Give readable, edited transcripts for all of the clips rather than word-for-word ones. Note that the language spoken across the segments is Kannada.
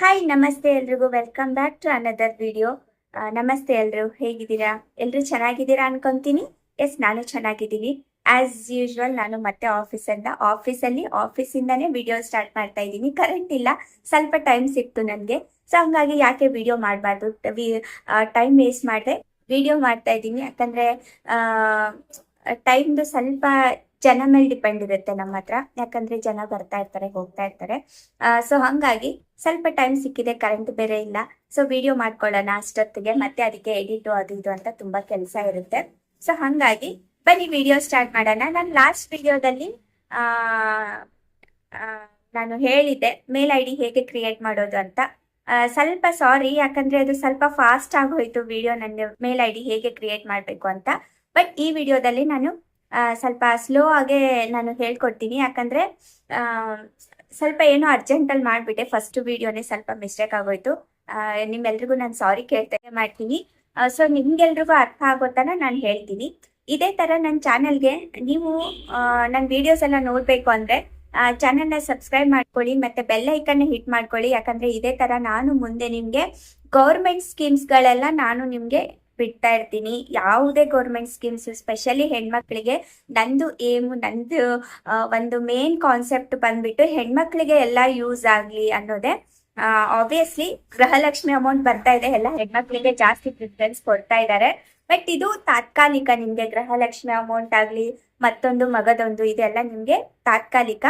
ಹಾಯ್ ನಮಸ್ತೆ ಎಲ್ರಿಗೂ welcome back to another video. ನಮಸ್ತೆ ಎಲ್ರು, ಹೇಗಿದ್ದೀರಾ? ಎಲ್ರು ಚೆನ್ನಾಗಿದ್ದೀರಾ ಅನ್ಕೊಂತೀನಿ. ಎಸ್, ನಾನು ಚೆನ್ನಾಗಿದ್ದೀನಿ. ಆಸ್ ಯೂಶುವಲ್ ನಾನು ಮತ್ತೆ ಆಫೀಸಿಂದಾನೇ ವಿಡಿಯೋ ಸ್ಟಾರ್ಟ್ ಮಾಡ್ತಾ ಇದ್ದೀನಿ. ಕರೆಂಟ್ ಇಲ್ಲ, ಸ್ವಲ್ಪ ಟೈಮ್ ಸಿಕ್ತು ನನಗೆ. ಸೊ ಹಂಗಾಗಿ ಯಾಕೆ ವಿಡಿಯೋ ಮಾಡಬಾರ್ದು, ಟೈಮ್ ವೇಸ್ಟ್ ಮಾಡಿದೆ ವಿಡಿಯೋ ಮಾಡ್ತಾ ಇದ್ದೀನಿ. ಯಾಕಂದ್ರೆ ಟೈಮ್ದು ಸ್ವಲ್ಪ ಜನ ಮೇಲೆ ಡಿಪೆಂಡ್ ಇರುತ್ತೆ ನಮ್ಮ ಹತ್ರ. ಯಾಕಂದ್ರೆ ಜನ ಬರ್ತಾ ಇರ್ತಾರೆ, ಹೋಗ್ತಾ ಇರ್ತಾರೆ. ಸೊ ಹಂಗಾಗಿ ಸ್ವಲ್ಪ ಟೈಮ್ ಸಿಕ್ಕಿದೆ, ಕರೆಂಟ್ ಬೇರೆ ಇಲ್ಲ. ಸೊ ವಿಡಿಯೋ ಮಾಡ್ಕೊಳ್ಳೋಣ ಅಷ್ಟೊತ್ತಿಗೆ, ಮತ್ತೆ ಅದಕ್ಕೆ ಎಡಿಟ್ ಅದು ಇದು ಅಂತ ತುಂಬಾ ಕೆಲಸ ಇರುತ್ತೆ. ಸೊ ಹಂಗಾಗಿ ಬನ್ನಿ ವಿಡಿಯೋ ಸ್ಟಾರ್ಟ್ ಮಾಡೋಣ. ನಾನು ಲಾಸ್ಟ್ ವಿಡಿಯೋದಲ್ಲಿ ನಾನು ಹೇಳಿದ್ದೆ ಮೇಲ್ ಐ ಡಿ ಹೇಗೆ ಕ್ರಿಯೇಟ್ ಮಾಡೋದು ಅಂತ. ಸ್ವಲ್ಪ ಸಾರಿ, ಯಾಕಂದ್ರೆ ಅದು ಸ್ವಲ್ಪ ಫಾಸ್ಟ್ ಆಗೋಯ್ತು ವಿಡಿಯೋ, ನನ್ನ ಮೇಲ್ ಐ ಡಿ ಹೇಗೆ ಕ್ರಿಯೇಟ್ ಮಾಡಬೇಕು ಅಂತ. ಬಟ್ ಈ ವಿಡಿಯೋದಲ್ಲಿ ನಾನು ಸ್ವಲ್ಪ ಸ್ಲೋ ಆಗಿ ನಾನು ಹೇಳ್ಕೊಡ್ತೀನಿ. ಯಾಕಂದ್ರೆ ಸ್ವಲ್ಪ ಏನೋ ಅರ್ಜೆಂಟಲ್ಲಿ ಮಾಡಿಬಿಟ್ಟೆ, ಫಸ್ಟ್ ವಿಡಿಯೋನೇ ಸ್ವಲ್ಪ ಮಿಸ್ಟೇಕ್ ಆಗೋಯ್ತು. ನಿಮ್ಮೆಲ್ರಿಗೂ ನಾನು ಸಾರಿ ಮಾಡ್ತೀನಿ. ಸೊ ನಿಮ್ಗೆಲ್ರಿಗೂ ಅರ್ಥ ಆಗೋ ಥರ ನಾನು ಹೇಳ್ತೀನಿ. ಇದೇ ಥರ ನನ್ನ ಚಾನಲ್ಗೆ ನೀವು ನನ್ನ ವಿಡಿಯೋಸ್ ಎಲ್ಲ ನೋಡಬೇಕು ಅಂದರೆ ಚಾನಲ್ನ ಸಬ್ಸ್ಕ್ರೈಬ್ ಮಾಡ್ಕೊಳ್ಳಿ, ಮತ್ತು ಬೆಲ್ ಐಕನ್ನ ಹಿಟ್ ಮಾಡ್ಕೊಳ್ಳಿ. ಯಾಕಂದರೆ ಇದೇ ಥರ ನಾನು ಮುಂದೆ ನಿಮಗೆ ಗೌರ್ಮೆಂಟ್ ಸ್ಕೀಮ್ಸ್ಗಳೆಲ್ಲ ನಾನು ನಿಮಗೆ ಬಿಡ್ತಾ ಇರ್ತೀನಿ. ಯಾವುದೇ ಗೌರ್ಮೆಂಟ್ ಸ್ಕೀಮ್ಸ್, ಸ್ಪೆಷಲಿ ಹೆಣ್ಮಕ್ಳಿಗೆ ನಂದು ಒಂದು ಮೇನ್ ಕಾನ್ಸೆಪ್ಟ್ ಬಂದ್ಬಿಟ್ಟು ಹೆಣ್ಮಕ್ಳಿಗೆ ಎಲ್ಲ ಯೂಸ್ ಆಗಲಿ ಅನ್ನೋದೇ. ಆಬ್ವಿಯಸ್ಲಿ ಗೃಹಲಕ್ಷ್ಮಿ ಅಮೌಂಟ್ ಬರ್ತಾ ಇದೆ, ಎಲ್ಲ ಹೆಣ್ಮಕ್ಳಿಗೆ ಜಾಸ್ತಿ ಪ್ರಿಫರೆನ್ಸ್ ಕೊಡ್ತಾ ಇದ್ದಾರೆ. ಬಟ್ ಇದು ತಾತ್ಕಾಲಿಕ. ನಿಮಗೆ ಗೃಹಲಕ್ಷ್ಮಿ ಅಮೌಂಟ್ ಆಗಲಿ, ಮತ್ತೊಂದು ಮಗದೊಂದು, ಇದೆಲ್ಲ ನಿಮಗೆ ತಾತ್ಕಾಲಿಕ.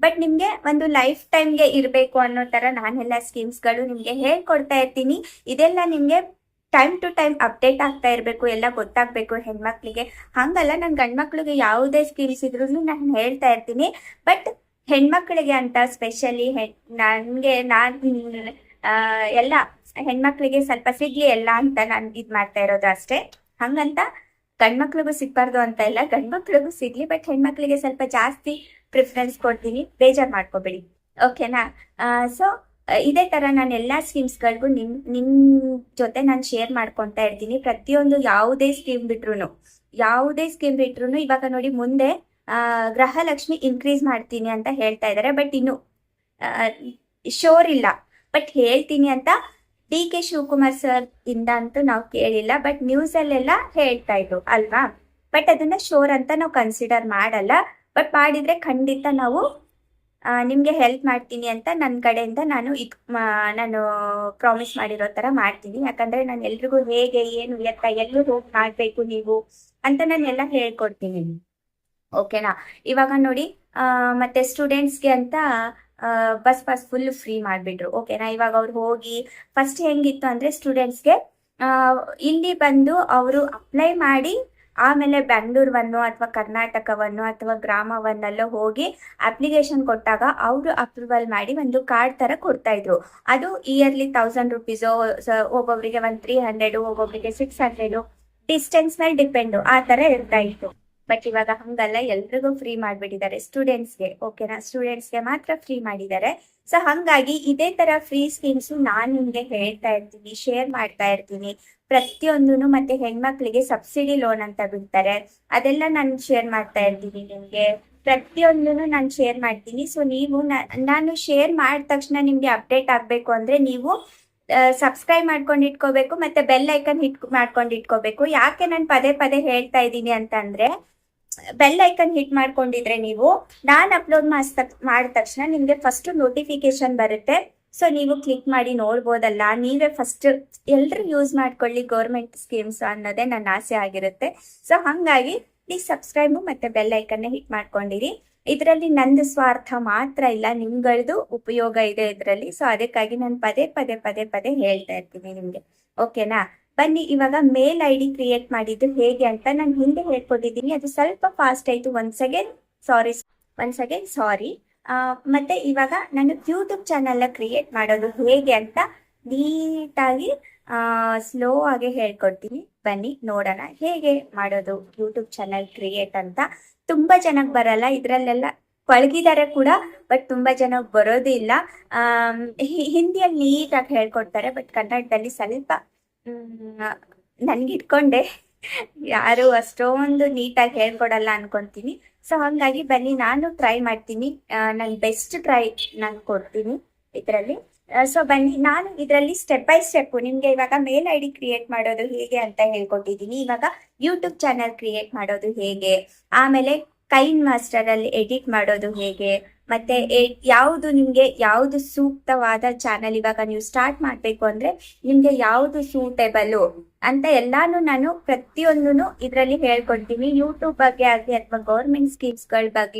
ಬಟ್ ನಿಮಗೆ ಒಂದು ಲೈಫ್ ಟೈಮ್ಗೆ ಇರಬೇಕು ಅನ್ನೋ ಥರ ನಾನೆಲ್ಲ ಸ್ಕೀಮ್ಸ್ಗಳು ನಿಮಗೆ ಹೇಳ್ಕೊಡ್ತಾ ಇರ್ತೀನಿ. ಇದೆಲ್ಲ ನಿಮಗೆ ಟೈಮ್ ಟು ಟೈಮ್ ಅಪ್ಡೇಟ್ ಆಗ್ತಾ ಇರಬೇಕು, ಎಲ್ಲ ಗೊತ್ತಾಗಬೇಕು ಹೆಣ್ಮಕ್ಳಿಗೆ. ಹಂಗಲ್ಲ, ನಾನು ಗಂಡ್ಮಕ್ಳಿಗೆ ಯಾವುದೇ ಸ್ಕೀಮ್ಸ್ ಇದ್ರೂ ನಾನು ಹೇಳ್ತಾ ಇರ್ತೀನಿ. ಬಟ್ ಹೆಣ್ಮಕ್ಳಿಗೆ ಅಂತ ಸ್ಪೆಷಲಿ ನಾನು ಎಲ್ಲ ಹೆಣ್ಮಕ್ಳಿಗೆ ಸ್ವಲ್ಪ ಸಿಗ್ಲಿ ಎಲ್ಲ ಅಂತ ನಾನು ಇದು ಮಾಡ್ತಾ ಇರೋದು ಅಷ್ಟೇ. ಹಂಗಂತ ಗಂಡ್ಮಕ್ಳಿಗೂ ಸಿಗ್ಬಾರ್ದು ಅಂತ ಇಲ್ಲ, ಗಂಡ್ಮಕ್ಳಿಗೂ ಸಿಗ್ಲಿ, ಬಟ್ ಹೆಣ್ಮಕ್ಳಿಗೆ ಸ್ವಲ್ಪ ಜಾಸ್ತಿ ಪ್ರಿಫರೆನ್ಸ್ ಕೊಡ್ತೀನಿ, ಬೇಜಾರು ಮಾಡ್ಕೋಬೇಡಿ, ಓಕೆನಾ? ಸೊ ಇದೇ ತರ ನಾನು ಎಲ್ಲಾ ಸ್ಕೀಮ್ಸ್ಗಳಿಗೂ ನಿಮ್ ಜೊತೆ ನಾನು ಶೇರ್ ಮಾಡ್ಕೊತಾ ಇರ್ತೀನಿ. ಪ್ರತಿಯೊಂದು ಯಾವುದೇ ಸ್ಕೀಮ್ ಬಿಟ್ರು ಇವಾಗ ನೋಡಿ, ಮುಂದೆ ಗೃಹಲಕ್ಷ್ಮಿ ಇನ್ಕ್ರೀಸ್ ಮಾಡ್ತೀನಿ ಅಂತ ಹೇಳ್ತಾ ಇದ್ದಾರೆ. ಬಟ್ ಇನ್ನು ಶೋರ್ ಇಲ್ಲ, ಬಟ್ ಹೇಳ್ತೀನಿ ಅಂತ ಡಿ ಕೆ ಶಿವಕುಮಾರ್ ಸರ್ ಇಂದ ಅಂತೂ ನಾವು ಕೇಳಿಲ್ಲ. ಬಟ್ ನ್ಯೂಸ್ ಅಲ್ಲೆಲ್ಲ ಹೇಳ್ತಾ ಇದ್ರು ಅಲ್ವಾ? ಬಟ್ ಅದನ್ನ ಶೋರ್ ಅಂತ ನಾವು ಕನ್ಸಿಡರ್ ಮಾಡಲ್ಲ. ಬಟ್ ಮಾಡಿದ್ರೆ ಖಂಡಿತ ನಾವು ನಿಮಗೆ ಹೆಲ್ಪ್ ಮಾಡ್ತೀನಿ ಅಂತ ನನ್ನ ಕಡೆಯಿಂದ ನಾನು ಪ್ರಾಮಿಸ್ ಮಾಡಿರೋ ಥರ ಮಾಡ್ತೀನಿ. ಯಾಕಂದರೆ ನಾನು ಎಲ್ರಿಗೂ ಹೇಗೆ ಏನು ಎತ್ತ ಎಲ್ಲೂ ಹೋಗಿ ಮಾಡಬೇಕು ನೀವು ಅಂತ ನಾನೆಲ್ಲ ಹೇಳ್ಕೊಡ್ತೀನಿ, ಓಕೆನಾ? ಇವಾಗ ನೋಡಿ, ಮತ್ತೆ ಸ್ಟೂಡೆಂಟ್ಸ್ಗೆ ಅಂತ ಬಸ್ ಪಾಸ್ ಫುಲ್ ಫ್ರೀ ಮಾಡಿಬಿಟ್ರು, ಓಕೆನಾ? ಇವಾಗ ಅವ್ರು ಹೋಗಿ ಫಸ್ಟ್ ಹೆಂಗಿತ್ತು ಅಂದರೆ ಸ್ಟೂಡೆಂಟ್ಸ್ಗೆ ಇಲ್ಲಿ ಬಂದು ಅವರು ಅಪ್ಲೈ ಮಾಡಿ ಆಮೇಲೆ ಬೆಂಗಳೂರನ್ನು ಅಥವಾ ಕರ್ನಾಟಕವನ್ನು ಅಥವಾ ಗ್ರಾಮವನ್ನೆಲ್ಲ ಹೋಗಿ ಅಪ್ಲಿಕೇಶನ್ ಕೊಟ್ಟಾಗ ಅವರು ಅಪ್ರೂವಲ್ ಮಾಡಿ ಒಂದು ಕಾರ್ಡ್ ತರ ಕೊಡ್ತಾ ಇದ್ರು. ಅದು ಇಯರ್ಲಿ 1000 ರುಪೀಸು, ಒಬ್ಬೊಬ್ಬರಿಗೆ 300, ಒಬ್ಬೊಬ್ಬರಿಗೆ 600, ಡಿಸ್ಟೆನ್ಸ್ ಮೇಲೆ ಡಿಪೆಂಡು, ಆ ತರ ಇರ್ತಾ ಇತ್ತು. ಬಟ್ ಇವಾಗ ಹಂಗಲ್ಲ, ಎಲ್ರಿಗೂ ಫ್ರೀ ಮಾಡಿಬಿಟ್ಟಿದ್ದಾರೆ ಸ್ಟೂಡೆಂಟ್ಸ್ಗೆ, ಓಕೆನಾ? ಸ್ಟೂಡೆಂಟ್ಸ್ಗೆ ಮಾತ್ರ ಫ್ರೀ ಮಾಡಿದ್ದಾರೆ. ಸೊ ಹಂಗಾಗಿ ಇದೇ ತರ ಫ್ರೀ ಸ್ಕೀಮ್ಸ್ ನಾನು ನಿಮ್ಗೆ ಹೇಳ್ತಾ ಇರ್ತೀನಿ, ಶೇರ್ ಮಾಡ್ತಾ ಇರ್ತೀನಿ ಪ್ರತಿಯೊಂದೂ. ಮತ್ತೆ ಹೆಣ್ಮಕ್ಳಿಗೆ ಸಬ್ಸಿಡಿ ಲೋನ್ ಅಂತ ಬಿಡ್ತಾರೆ, ಅದೆಲ್ಲ ನಾನು ಶೇರ್ ಮಾಡ್ತಾ ಇರ್ತೀನಿ ನಿಮ್ಗೆ. ಪ್ರತಿಯೊಂದೂ ನಾನು ಶೇರ್ ಮಾಡ್ತೀನಿ. ಸೊ ನೀವು ನಾನು ಶೇರ್ ಮಾಡಿದ ತಕ್ಷಣ ನಿಮ್ಗೆ ಅಪ್ಡೇಟ್ ಆಗ್ಬೇಕು ಅಂದ್ರೆ ನೀವು ಸಬ್ಸ್ಕ್ರೈಬ್ ಮಾಡ್ಕೊಂಡು ಇಟ್ಕೋಬೇಕು, ಮತ್ತೆ ಬೆಲ್ ಐಕನ್ ಮಾಡ್ಕೊಂಡು ಇಟ್ಕೋಬೇಕು. ಯಾಕೆ ನಾನು ಪದೇ ಪದೇ ಹೇಳ್ತಾ ಇದ್ದೀನಿ ಅಂತಂದ್ರೆ, ಬೆಲ್ ಐಕನ್ ಹಿಟ್ ಮಾಡ್ಕೊಂಡಿದ್ರೆ ನೀವು ನಾನು ಅಪ್ಲೋಡ್ ಮಾಡಿದ ತಕ್ಷಣ ನಿಮ್ಗೆ ಫಸ್ಟ್ ನೋಟಿಫಿಕೇಶನ್ ಬರುತ್ತೆ. ಸೊ ನೀವು ಕ್ಲಿಕ್ ಮಾಡಿ ನೋಡ್ಬೋದಲ್ಲ, ನೀವೇ ಫಸ್ಟ್ ಎಲ್ಲರೂ ಯೂಸ್ ಮಾಡ್ಕೊಳ್ಳಿ ಗೌರ್ಮೆಂಟ್ ಸ್ಕೀಮ್ಸ್ ಅನ್ನೋದೇ ನನ್ನ ಆಸೆ ಆಗಿರುತ್ತೆ. ಸೊ ಹಂಗಾಗಿ ಪ್ಲೀಸ್ ಸಬ್ಸ್ಕ್ರೈಬ್ ಮತ್ತೆ ಬೆಲ್ ಐಕನ್ನೇ ಹಿಟ್ ಮಾಡ್ಕೊಂಡಿರಿ. ಇದರಲ್ಲಿ ನಂದು ಸ್ವಾರ್ಥ ಮಾತ್ರ ಇಲ್ಲ, ನಿಮ್ಗಳದ್ದು ಉಪಯೋಗ ಇದೆ ಇದರಲ್ಲಿ. ಸೊ ಅದಕ್ಕಾಗಿ ನಾನು ಪದೇ ಪದೇ ಪದೇ ಪದೇ ಹೇಳ್ತಾ ಇರ್ತೀನಿ ನಿಮ್ಗೆ, ಓಕೆನಾ? ಬನ್ನಿ, ಇವಾಗ ಮೇಲ್ ಐ ಡಿ ಕ್ರಿಯೇಟ್ ಮಾಡಿದ್ದು ಹೇಗೆ ಅಂತ ನಾನು ಹಿಂದೆ ಹೇಳ್ಕೊಟ್ಟಿದ್ದೀನಿ. ಅದು ಸ್ವಲ್ಪ ಫಾಸ್ಟ್ ಆಯ್ತು, ಒನ್ಸ್ ಅಗೇನ್ ಸಾರಿ. ಮತ್ತೆ ಇವಾಗ ನಾನು ಯೂಟ್ಯೂಬ್ ಚಾನಲ್ ಕ್ರಿಯೇಟ್ ಮಾಡೋದು ಹೇಗೆ ಅಂತ ನೀಟಾಗಿ ಸ್ಲೋ ಆಗಿ ಹೇಳ್ಕೊಡ್ತೀನಿ. ಬನ್ನಿ ನೋಡೋಣ ಹೇಗೆ ಮಾಡೋದು ಯೂಟ್ಯೂಬ್ ಚಾನಲ್ ಕ್ರಿಯೇಟ್ ಅಂತ. ತುಂಬಾ ಜನಕ್ಕೆ ಬರಲ್ಲ, ಇದ್ರಲ್ಲೆಲ್ಲ ಪಳಗಿದ್ದಾರೆ ಕೂಡ, ಬಟ್ ತುಂಬಾ ಜನಕ್ಕೆ ಬರೋದಿಲ್ಲ. ಹಿಂದಿಯಲ್ಲಿ ನೀಟಾಗಿ ಹೇಳ್ಕೊಡ್ತಾರೆ, ಬಟ್ ಕನ್ನಡದಲ್ಲಿ ಸ್ವಲ್ಪ ನನ್ಗೆ ಇಟ್ಕೊಂಡೆ ಯಾರು ಅಷ್ಟೊಂದು ನೀಟಾಗಿ ಹೇಳ್ಕೊಡಲ್ಲ ಅನ್ಕೊಂತೀನಿ. ಸೊ ಹಂಗಾಗಿ ಬನ್ನಿ ನಾನು ಟ್ರೈ ಮಾಡ್ತೀನಿ, ನನ್ನ ಬೆಸ್ಟ್ ಟ್ರೈ ನಾನು ಕೊಡ್ತೀನಿ ಇದರಲ್ಲಿ. ಸೊ ಬನ್ನಿ, ನಾನು ಇದರಲ್ಲಿ ಸ್ಟೆಪ್ ಬೈ ಸ್ಟೆಪ್ ನಿಮ್ಗೆ ಇವಾಗ ಮೇಲ್ ಐ ಡಿ ಕ್ರಿಯೇಟ್ ಮಾಡೋದು ಹೇಗೆ ಅಂತ ಹೇಳ್ಕೊಟ್ಟಿದ್ದೀನಿ. ಇವಾಗ ಯೂಟ್ಯೂಬ್ ಚಾನಲ್ ಕ್ರಿಯೇಟ್ ಮಾಡೋದು ಹೇಗೆ, ಆಮೇಲೆ ಕೈನ್ ಮಾಸ್ಟರ್ ಅಲ್ಲಿ ಎಡಿಟ್ ಮಾಡೋದು ಹೇಗೆ, ಮತ್ತೆ ಯಾವುದು ನಿಮ್ಗೆ ಯಾವುದು ಸೂಕ್ತವಾದ ಚಾನಲ್, ಇವಾಗ ನೀವು ಸ್ಟಾರ್ಟ್ ಮಾಡ್ಬೇಕು ಅಂದ್ರೆ ನಿಮ್ಗೆ ಯಾವುದು ಸೂಟೇಬಲ್ ಅಂತ ಎಲ್ಲಾನು ನಾನು ಪ್ರತಿಯೊಂದನ್ನು ಇದರಲ್ಲಿ ಹೇಳ್ಕೊಡ್ತೀನಿ. ಯೂಟ್ಯೂಬ್ ಬಗ್ಗೆ ಆಗ್ಲಿ ಅಥವಾ ಗೌರ್ಮೆಂಟ್ ಸ್ಕೀಮ್ಸ್ಗಳ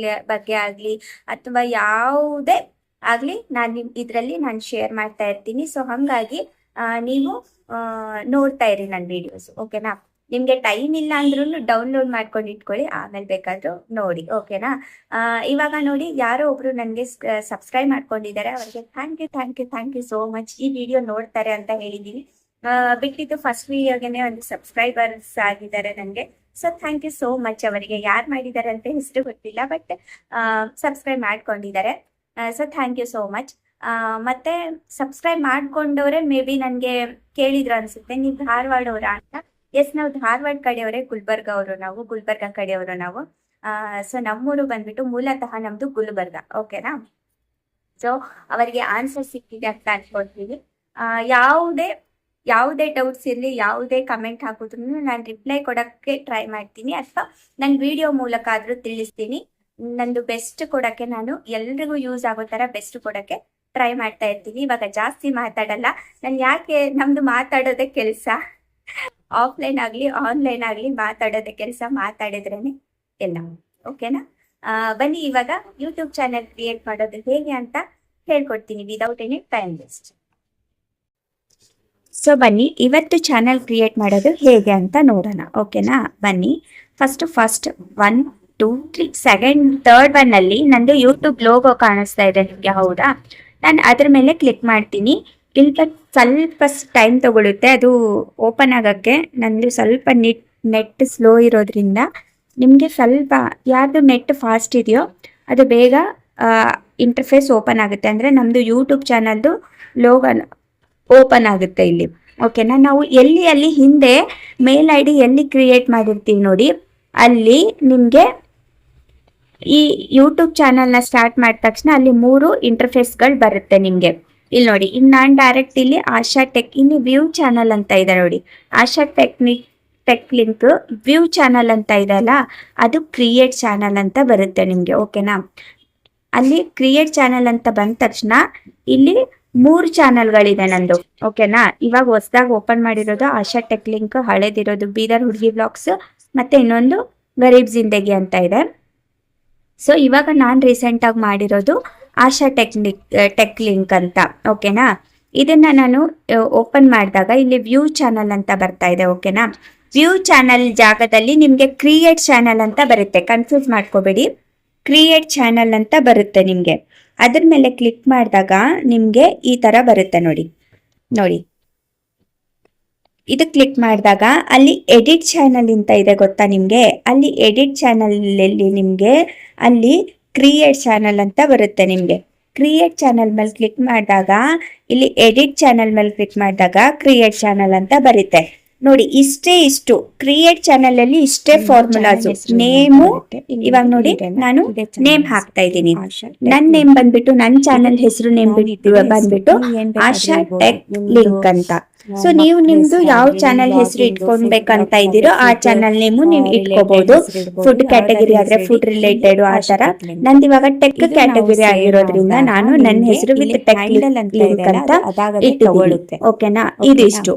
ಬಗ್ಗೆ ಆಗ್ಲಿ ಅಥವಾ ಯಾವುದೇ ಆಗ್ಲಿ ನಾನು ಇದರಲ್ಲಿ ನಾನು ಶೇರ್ ಮಾಡ್ತಾ ಇರ್ತೀನಿ. ಸೊ ಹಂಗಾಗಿ ನೀವು ನೋಡ್ತಾ ಇರಿ ನನ್ನ ವಿಡಿಯೋಸ್, ಓಕೆನಾ. ನಿಮ್ಗೆ ಟೈಮ್ ಇಲ್ಲ ಅಂದ್ರೂ ಡೌನ್ಲೋಡ್ ಮಾಡ್ಕೊಂಡು ಇಟ್ಕೊಳ್ಳಿ, ಆಮೇಲೆ ಬೇಕಾದ್ರೂ ನೋಡಿ, ಓಕೆನಾ. ಇವಾಗ ನೋಡಿ, ಯಾರೋ ಒಬ್ರು ನನಗೆ ಸಬ್ಸ್ಕ್ರೈಬ್ ಮಾಡ್ಕೊಂಡಿದ್ದಾರೆ, ಅವ್ರಿಗೆ ಥ್ಯಾಂಕ್ ಯು ಸೋ ಮಚ್. ಈ ವಿಡಿಯೋ ನೋಡ್ತಾರೆ ಅಂತ ಹೇಳಿದೀನಿ. ಬಿಟ್ಟಿದ್ದು ಫಸ್ಟ್ ವಿಡಿಯೋಗೆನೆ ಒಂದು ಸಬ್ಸ್ಕ್ರೈಬರ್ಸ್ ಆಗಿದ್ದಾರೆ ನನಗೆ. So thank you so much ಅವರಿಗೆ. ಯಾರು ಮಾಡಿದ್ದಾರೆ ಅಂತ ಹೆಸರು ಗೊತ್ತಿಲ್ಲ, ಬಟ್ ಸಬ್ಸ್ಕ್ರೈಬ್ ಮಾಡ್ಕೊಂಡಿದ್ದಾರೆ. So thank you so much. ಮತ್ತೆ ಸಬ್ಸ್ಕ್ರೈಬ್ ಮಾಡ್ಕೊಂಡವ್ರೆ ಮೇ ಬಿ ನನಗೆ ಕೇಳಿದ್ರು ಅನ್ಸುತ್ತೆ, ನೀವು ಧಾರವಾಡವರ ಅಂತ. ಎಸ್, ನಾವು ಧಾರವಾಡ ಕಡೆಯವರೇ, ಗುಲ್ಬರ್ಗ ಕಡೆಯವರು ನಾವು. ಸೊ ನಮ್ಮೂರು ಬಂದ್ಬಿಟ್ಟು ಮೂಲತಃ ನಮ್ದು ಗುಲ್ಬರ್ಗ, ಓಕೆನಾ. ಸೊ ಅವರಿಗೆ ಆನ್ಸರ್ ಸಿಕ್ಕಿದೆ ಅಂತ ಅನ್ಕೊಳ್ತೀವಿ. ಯಾವುದೇ ಡೌಟ್ಸ್ ಇರಲಿ, ಯಾವುದೇ ಕಮೆಂಟ್ ಹಾಕಿದ್ರು ನಾನು ರಿಪ್ಲೈ ಕೊಡೋಕ್ಕೆ ಟ್ರೈ ಮಾಡ್ತೀನಿ, ಅಥವಾ ನನ್ನ ವಿಡಿಯೋ ಮೂಲಕ ಆದರೂ ತಿಳಿಸ್ತೀನಿ. ನಂದು ಬೆಸ್ಟ್ ಕೊಡೋಕ್ಕೆ, ನಾನು ಎಲ್ರಿಗೂ ಯೂಸ್ ಆಗೋ ಥರ ಬೆಸ್ಟ್ ಕೊಡೋಕ್ಕೆ ಟ್ರೈ ಮಾಡ್ತಾ ಇರ್ತೀನಿ. ಇವಾಗ ಜಾಸ್ತಿ ಮಾತಾಡಲ್ಲ ನಾನು, ಯಾಕೆ ನಮ್ದು ಮಾತಾಡೋದೇ ಕೆಲಸ. ಆಫ್ಲೈನ್ ಆಗಲಿ ಆನ್ಲೈನ್ ಆಗಲಿ ಮಾತಾಡೋದೇ ಕೆಲಸ, ಮಾತಾಡಿದ್ರೇನೆ ಎಲ್ಲ, ಓಕೆನಾ. ಬನ್ನಿ ಇವಾಗ ಯೂಟ್ಯೂಬ್ ಚಾನೆಲ್ ಕ್ರಿಯೇಟ್ ಮಾಡೋದು ಹೇಗೆ ಅಂತ ಹೇಳ್ಕೊಡ್ತೀನಿ without any time waste. So ಬನ್ನಿ ಇವತ್ತು ಚಾನೆಲ್ ಕ್ರಿಯೇಟ್ ಮಾಡೋದು ಹೇಗೆ ಅಂತ ನೋಡೋಣ, ಓಕೆನಾ. ಬನ್ನಿ, ಫಸ್ಟ್ 1 2 3 ಸೆಕೆಂಡ್ ಥರ್ಡ್ ಒನ್ ಅಲ್ಲಿ ನಂದು ಯೂಟ್ಯೂಬ್ ಲೋಗೋ ಕಾಣಿಸ್ತಾ ಇದೆ ನಿಮಗೆ, ಹೌದಾ. ನಾನು ಅದ್ರ ಮೇಲೆ ಕ್ಲಿಕ್ ಮಾಡ್ತೀನಿ. ಇಲ್ಲಿ ಸ್ವಲ್ಪ ಟೈಮ್ ತಗೊಳುತ್ತೆ ಅದು ಓಪನ್ ಆಗೋಕ್ಕೆ. ನಂದು ಸ್ವಲ್ಪ ನೆಟ್ ಸ್ಲೋ ಇರೋದ್ರಿಂದ ನಿಮಗೆ ಸ್ವಲ್ಪ, ಯಾರ್ದು ನೆಟ್ ಫಾಸ್ಟ್ ಇದೆಯೋ ಅದು ಬೇಗ ಇಂಟರ್ಫೇಸ್ ಓಪನ್ ಆಗುತ್ತೆ, ಅಂದರೆ ನಮ್ಮದು ಯೂಟ್ಯೂಬ್ ಚಾನಲ್ದು ಲೋಗೋ ಓಪನ್ ಆಗುತ್ತೆ ಇಲ್ಲಿ, ಓಕೆನಾ. ನಾವು ಅಲ್ಲಿ ಹಿಂದೆ ಮೇಲ್ ಐ ಡಿ ಎಲ್ಲಿ ಕ್ರಿಯೇಟ್ ಮಾಡಿರ್ತೀವಿ ನೋಡಿ, ಅಲ್ಲಿ ನಿಮಗೆ ಈ ಯೂಟ್ಯೂಬ್ ಚಾನಲ್ನ ಸ್ಟಾರ್ಟ್ ಮಾಡಿದ ತಕ್ಷಣ ಅಲ್ಲಿ 3 ಇಂಟರ್ಫೇಸ್ಗಳು ಬರುತ್ತೆ ನಿಮಗೆ. ಇಲ್ಲಿ ನೋಡಿ, ಇನ್ನು ನಾನು ಡೈರೆಕ್ಟ್ ಇಲ್ಲಿ ಆಶಾ ಟೆಕ್, ಇಲ್ಲಿ ವ್ಯೂ ಚಾನಲ್ ಅಂತ ಇದೆ ನೋಡಿ, ಆಶಾ ಟೆಕ್ ಲಿಂಕ್ ವ್ಯೂ ಚಾನಲ್ ಅಂತ ಇದೆ ಅಲ್ಲ, ಅದು ಕ್ರಿಯೇಟ್ ಚಾನಲ್ ಅಂತ ಬರುತ್ತೆ ನಿಮಗೆ, ಓಕೆನಾ. ಅಲ್ಲಿ ಕ್ರಿಯೇಟ್ ಚಾನಲ್ ಅಂತ ಬಂದ ತಕ್ಷಣ ಇಲ್ಲಿ 3 ಚಾನಲ್ಗಳಿದೆ ನಂದು, ಓಕೆನಾ. ಇವಾಗ ಹೊಸದಾಗಿ ಓಪನ್ ಮಾಡಿರೋದು ಆಶಾ ಟೆಕ್ ಲಿಂಕ್, ಹಳೇದಿರೋದು ಬೀದರ್ ಹುಡುಗಿ ಬ್ಲಾಗ್ಸ್, ಮತ್ತೆ ಇನ್ನೊಂದು ಗರೀಬ್ ಜಿಂದಗಿ ಅಂತ ಇದೆ. ಸೊ ಇವಾಗ ನಾನು ರೀಸೆಂಟಾಗಿ ಮಾಡಿರೋದು ಆಶಾ ಟೆಕ್ ಲಿಂಕ್ ಅಂತ, ಓಕೆನಾ. ಇದನ್ನು ನಾನು ಓಪನ್ ಮಾಡಿದಾಗ ಇಲ್ಲಿ ವ್ಯೂ ಚಾನಲ್ ಅಂತ ಬರ್ತಾ ಇದೆ, ಓಕೆನಾ. ವ್ಯೂ ಚಾನಲ್ ಜಾಗದಲ್ಲಿ ನಿಮಗೆ ಕ್ರಿಯೇಟ್ ಚಾನಲ್ ಅಂತ ಬರುತ್ತೆ, ಕನ್ಫ್ಯೂಸ್ ಮಾಡ್ಕೋಬೇಡಿ, ಕ್ರಿಯೇಟ್ ಚಾನಲ್ ಅಂತ ಬರುತ್ತೆ ನಿಮಗೆ. ಅದ್ರ ಮೇಲೆ ಕ್ಲಿಕ್ ಮಾಡಿದಾಗ ನಿಮಗೆ ಈ ಥರ ಬರುತ್ತೆ ನೋಡಿ. ಇದು ಕ್ಲಿಕ್ ಮಾಡಿದಾಗ ಅಲ್ಲಿ ಎಡಿಟ್ ಚಾನಲ್ ಅಂತ ಇದೆ, ಗೊತ್ತಾ ನಿಮಗೆ. ಅಲ್ಲಿ ಎಡಿಟ್ ಚಾನಲಲ್ಲಿ ನಿಮಗೆ ಅಲ್ಲಿ ಕ್ರಿಯೇಟ್ ಚಾನಲ್ ಅಂತ ಬರುತ್ತೆ ನಿಮಗೆ. ಕ್ರಿಯೇಟ್ ಚಾನಲ್ ಮೇಲೆ ಕ್ಲಿಕ್ ಮಾಡಿದಾಗ ಇಲ್ಲಿ ಎಡಿಟ್ ಚಾನಲ್ ಮೇಲೆ ಕ್ಲಿಕ್ ಮಾಡಿದಾಗ ಕ್ರಿಯೇಟ್ ಚಾನಲ್ ಅಂತ ಬರುತ್ತೆ ನೋಡಿ. ಇಷ್ಟು ಕ್ರಿಯೇಟ್ ಚಾನಲ್ ಅಲ್ಲಿ ಇಷ್ಟೇ ಫಾರ್ಮುಲಾಸ್, ನೇಮು. ಇವಾಗ ನೋಡಿ, ನಾನು ನೇಮ್ ಹಾಕ್ತಾ ಇದ್ದೀನಿ. ನನ್ನ ನೇಮ್ ಬಂದ್ಬಿಟ್ಟು, ನನ್ನ ಚಾನಲ್ ಹೆಸರು ನೇಮ್ ಬಂದ್ಬಿಟ್ಟು ಆಶಾ ಟೆಕ್ ಲಿಂಕ್ ಅಂತ. ಸೊ ನೀವು ನಿಮ್ದು ಯಾವ ಚಾನಲ್ ಹೆಸರು ಇಟ್ಕೊಳ್ಬೇಕಂತ ಇದ್ದೀರೋ ಆ ಚಾನಲ್ ನೇಮು ನೀವು ಇಟ್ಕೋಬಹುದು. ಫುಡ್ ಕ್ಯಾಟಗರಿ ಆದ್ರೆ ಫುಡ್ ರಿಲೇಟೆಡ್ ಆ ತರ. ನಂದು ಇವಾಗ ಟೆಕ್ ಕ್ಯಾಟಗರಿ ಆಗಿರೋದ್ರಿಂದ ನಾನು ನನ್ನ ಹೆಸರು ವಿತ್ ಟೆಕ್ ಲಿಂಕ್ ಅಂತ ಇಟ್ಕೊಳ್ಳುತ್ತೆ, ಓಕೆನಾ. ಇದಿಷ್ಟು.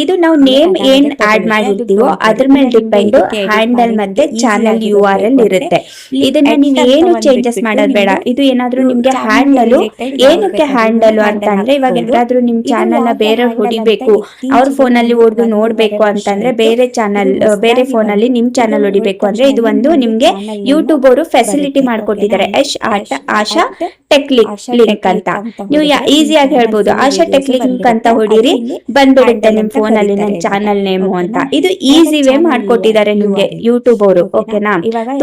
ಇದು ನಾವು ನೇಮ್ ಏನ್ ಆಡ್ ಮಾಡಿರ್ತೀವೋ ಅದ್ರ ಮೇಲೆ ಡಿಪೆಂಡ್ ಹ್ಯಾಂಡಲ್ ಮತ್ತೆ ಚಾನಲ್ URL ಇರುತ್ತೆ. ಇದನ್ನ ನೀವು ಏನು ಚೇಂಜಸ್ ಮಾಡೋದು ಬೇಡ. ಇದು ಏನಾದ್ರೂ ನಿಮ್ಗೆ ಹ್ಯಾಂಡಲ್, ಏನಕ್ಕೆ ಹ್ಯಾಂಡಲ್ ಅಂತ ಅಂದ್ರೆ, ಇವಾಗ ಯಾರಾದ್ರೂ ನಿಮ್ ಚಾನಲ್ ನ ಬೇರೆ ಹೊಡಿಬೇಕು, ಅವ್ರ ಫೋನ್ ಅಲ್ಲಿ ಹೊಡೆದು ನೋಡ್ಬೇಕು ಅಂತಂದ್ರೆ, ಬೇರೆ ಚಾನಲ್ ಬೇರೆ ಫೋನ್ ಅಲ್ಲಿ ನಿಮ್ ಚಾನಲ್ ಹೊಡಿಬೇಕು ಅಂದ್ರೆ, ಇದು ಒಂದು ನಿಮ್ಗೆ ಯೂಟ್ಯೂಬ್ ಅವರು ಫೆಸಿಲಿಟಿ ಮಾಡ್ಕೊಟ್ಟಿದ್ದಾರೆ, ಆಶಾ ಟೆಕ್ ಲಿಂಕ್ ಅಂತ. ನೀವು ಈಸಿಯಾಗಿ ಹೇಳ್ಬೋದು, ಆಶಾ ಟೆಕ್ ಲಿಂಕ್ ಅಂತ ಹೊಡೀರಿ, ಬಂದ್ಬಿಡುತ್ತೆ ನಿಮ್ ಫೋನ್ ಅಲ್ಲಿ ನನ್ನ ಚಾನಲ್ ನೇಮು ಅಂತ. ಇದು ಈಸಿ ವೇ ಮಾಡ್ಕೊಟ್ಟಿದ್ದಾರೆ ನಿಮ್ಗೆ ಯೂಟ್ಯೂಬ್ ಅವರು, ಓಕೆನಾ.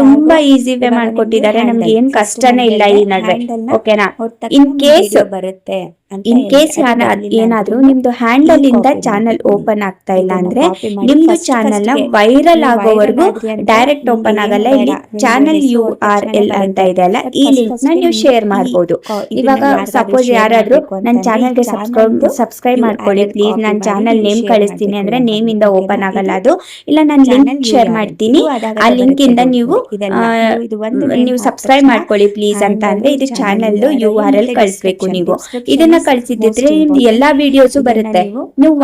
ತುಂಬಾ ಈಸಿ ವೇ ಮಾಡ್ಕೊಟ್ಟಿದ್ದಾರೆ, ನಮ್ಗೆ ಏನ್ ಕಷ್ಟನೇ ಇಲ್ಲ ಈ ನಡುವೆ, ಓಕೆನಾ. ಇನ್ ಕೇಸ್ ಬರುತ್ತೆ ಇನ್ ಕೇಸ್ ಏನಾದ್ರೂ ನಿಮ್ದು ಹ್ಯಾಂಡಲ್ ಇಂದ ಚಾನಲ್ ಓಪನ್ ಆಗ್ತಾ ಇಲ್ಲ ಅಂದ್ರೆ ನಿಮ್ದು ಚಾನಲ್ ನ ವೈರಲ್ ಆಗೋವರೆಗೂ ಡೈರೆಕ್ಟ್ ಓಪನ್ ಆಗಲ್ಲ. ಇಲ್ಲಿ ಚಾನಲ್ URL ಅಂತ ಇದೆ ಅಲ್ಲ, ಈ ಲಿಂಕ್ ನ ನೀವು ಶೇರ್ ಮಾಡಬಹುದು. ಇವಾಗ ಸಪೋಸ್ ಯಾರಾದ್ರೂ ನನ್ನ ಚಾನಲ್ಗೆ ಸಬ್ಸ್ಕ್ರೈಬ್ ಮಾಡ್ಕೊಳ್ಳಿ ಪ್ಲೀಸ್, ನನ್ನ ಚಾನಲ್ ನೇಮ್ ಕಳಿಸ್ತೀನಿ ಅಂದ್ರೆ ನೇಮ್ ಇಂದ ಓಪನ್ ಆಗಲ್ಲ ಅದು. ಇಲ್ಲ ನಾನು ಲಿಂಕ್ ಶೇರ್ ಮಾಡ್ತೀನಿ, ಆ ಲಿಂಕ್ ಇಂದ ನೀವು ಸಬ್ಸ್ಕ್ರೈಬ್ ಮಾಡ್ಕೊಳ್ಳಿ ಪ್ಲೀಸ್ ಅಂತ ಅಂದ್ರೆ ಇದು ಚಾನಲ್ URL ಕಳಿಸ್ಬೇಕು. ನೀವು ಇದನ್ನ ಕಳಿಸಿದ್ರೆ ನಿಮ್ದು ಎಲ್ಲಾ ವಿಡಿಯೋಸು ಬರುತ್ತೆ. ನೀವು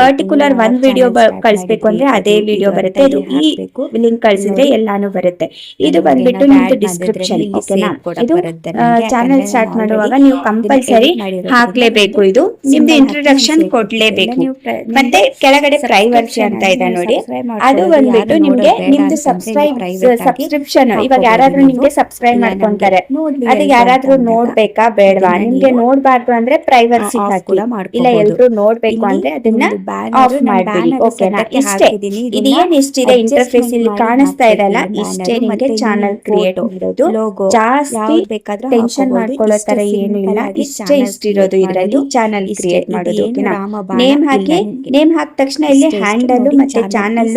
ಪರ್ಟಿಕ್ಯುಲರ್ ಒಂದ್ ವಿಡಿಯೋ ಕಳಿಸ್ಬೇಕು ಅಂದ್ರೆ ಅದೇ ವಿಡಿಯೋ ಬರುತ್ತೆ. ಇದು ಈ ಲಿಂಕ್ ಕಳಿಸಿದ್ರೆ ಎಲ್ಲಾನು ಬರುತ್ತೆ. ಇದು ಬಂದ್ಬಿಟ್ಟು ನಿಮ್ದು ಡಿಸ್ಕ್ರಿಪ್ಷನ್. ಓಕೆನಾ, ಇದು ಚಾನಲ್ ಸ್ಟಾರ್ಟ್ ಮಾಡುವಾಗ ನೀವು ಕಂಪಲ್ಸರಿ ಹಾಕ್ಲೇಬೇಕು. ಇದು ನಿಮ್ದು ಇಂಟ್ರೊಡಕ್ಷನ್ ಕೊಡ್ಲೇಬೇಕು. ಮತ್ತೆ ಕೆಳಗಡೆ ಪ್ರೈವಸಿ ಅಂತ ಇದೆ ನೋಡಿ, ಅದು ಬಂದ್ಬಿಟ್ಟು ನಿಮ್ದು ಸಬ್ಸ್ಕ್ರಿಪ್ಷನ್. ಇವಾಗ ಯಾರಾದ್ರೂ ನಿಮ್ಗೆ ಸಬ್ಸ್ಕ್ರೈಬ್ ಮಾಡ್ಕೊಂತಾರೆ, ಅದು ಯಾರಾದ್ರೂ ನೋಡ್ಬೇಕಾ ಬೇಡವಾ? ನಿಮ್ಗೆ ನೋಡ್ಬಾರ್ದು ಅಂದ್ರೆ ಪ್ರೈವಸಿ ಹಾಕಿ, ಇಲ್ಲ ಎಲ್ರು ನೋಡ್ಬೇಕು ಅಂದ್ರೆ ಅದನ್ನ ಆಫ್ ಮಾಡ್ಬಿಡಿ. ಓಕೆನಾ, ಇಷ್ಟೇ. ಇದು ಏನ್ ಇಷ್ಟಿದೆ ಇಂಟರ್ಫೇಸ್ ಇಲ್ಲಿ ಕಾಣಿಸ್ತಾ ಇದೆಲ್ಲ, ಇಷ್ಟೇ ನಿಮ್ಗೆ ಚಾನಲ್ ಕ್ರಿಯೇಟ್ ಮಾಡೋದು. ಜಾಸ್ತಿ ಟೆನ್ಷನ್ ಮಾಡ್ಕೊಳ್ಳೋ ತರ ಏನು ಇಲ್ಲ, ಇಷ್ಟಿರೋದು ಇದ್ರಲ್ಲಿ ಚಾನಲ್ ಕ್ರಿಯೇಟ್ ಮಾಡೋದು. ಓಕೆನಾ, ನೇಮ್ ಹಾಕಿ ತಕ್ಷಣ ಇಲ್ಲಿ ಹ್ಯಾಂಡಲ್ ಮತ್ತೆ ಚಾನಲ್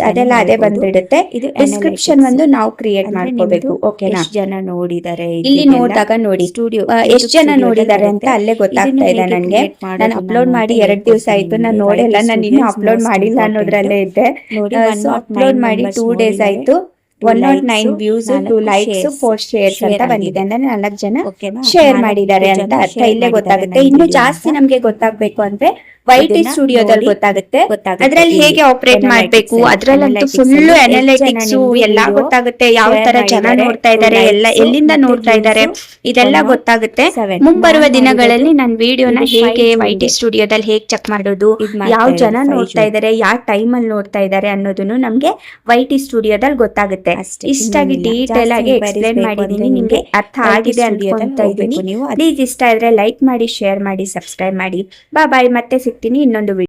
ಅದೆಲ್ಲ ಅದೇ ಬಂದ್ಬಿಡುತ್ತೆ. ಡಿಸ್ಕ್ರಿಪ್ಷನ್ ಒಂದು ನಾವು ಕ್ರಿಯೇಟ್ ಮಾಡ್ಕೋಬೇಕು. ಓಕೆನಾ, ಜನ ನೋಡಿದ್ದಾರೆ ಇಲ್ಲಿ ನೋಡಿದಾಗ ನೋಡಿ ಸ್ಟುಡಿಯೋ ಎಷ್ಟು ಜನ ನೋಡಿದ್ದಾರೆ ಅಂತ ಅಲ್ಲೇ ಗೊತ್ತಾಗ್ತಾ ಇದೆ ನನಗೆ. ನಾನು ಅಪ್ಲೋಡ್ ಮಾಡಿ 2 ದಿವಸ ಆಯ್ತು, ನಾನು ನೋಡಿಲ್ಲ, ನಾನು ಇನ್ನೂ ಅಪ್ಲೋಡ್ ಮಾಡಿಲ್ಲ ಅನ್ನೋದ್ರಲ್ಲೇ ಇದ್ದೆ. ಸೊ ಅಪ್ಲೋಡ್ ಮಾಡಿ 2 days ಆಯ್ತು. 109 ವ್ಯೂಸ್, 2 likes, 4 shares ಅಂತ ಬಂದಿದೆ. ಅಂದ್ರೆ 4 ಜನ ಶೇರ್ ಮಾಡಿದ್ದಾರೆ ಅಂತ ಅರ್ಥ. ಇಲ್ಲೇ ಗೊತ್ತಾಗುತ್ತೆ. ಇನ್ನು ಜಾಸ್ತಿ ನಮ್ಗೆ ಗೊತ್ತಾಗ್ಬೇಕು ಅಂದ್ರೆ YT ಸ್ಟುಡಿಯೋದಲ್ಲಿ ಗೊತ್ತಾಗುತ್ತೆ. ಅದ್ರಲ್ಲಿ ಹೇಗೆ ಆಪರೇಟ್ ಮಾಡ್ಬೇಕು, ಅದ್ರಲ್ಲಂತೂ ಫುಲ್ ಅನಾಲಿಟಿಕ್ಸ್ ಎಲ್ಲ ಗೊತ್ತಾಗುತ್ತೆ. ಯಾವ ತರ ಜನ ನೋಡ್ತಾ ಇದ್ದಾರೆ, ಎಲ್ಲಿಂದ ನೋಡ್ತಾ ಇದ್ದಾರೆ, ಇದೆಲ್ಲ ಗೊತ್ತಾಗುತ್ತೆ. ಮುಂಬರುವ ದಿನಗಳಲ್ಲಿ ನನ್ನ ವಿಡಿಯೋನ ಹೇಗೆ YT ಸ್ಟುಡಿಯೋದಲ್ಲಿ ಹೇಗೆ ಚೆಕ್ ಮಾಡೋದು, ಯಾವ ಜನ ನೋಡ್ತಾ ಇದ್ದಾರೆ, ಯಾವ ಟೈಮ್ ಅಲ್ಲಿ ನೋಡ್ತಾ ಇದ್ದಾರೆ ಅನ್ನೋದನ್ನು ನಮ್ಗೆ YT ಸ್ಟುಡಿಯೋದಲ್ಲಿ ಗೊತ್ತಾಗುತ್ತೆ. ಇಷ್ಟಾಗಿ ಡೀಟೇಲ್ ಆಗಿ ಎಕ್ಸ್ಪ್ಲೇನ್ ಮಾಡಿದೀನಿ, ನಿಮ್ಗೆ ಅರ್ಥ ಆಗಿದೆ ಅನ್ಕೊಂತಾ ಇದ್ದೀನಿ. ಪ್ಲೀಸ್ ಇಷ್ಟ ಇದ್ರೆ ಲೈಕ್ ಮಾಡಿ, ಶೇರ್ ಮಾಡಿ, ಸಬ್ಸ್ಕ್ರೈಬ್ ಮಾಡಿ. ಬಾಯ್. ಮತ್ತೆ ಸಿಗ್ತೀನಿ ಇನ್ನೊಂದು ವಿಡಿಯೋ.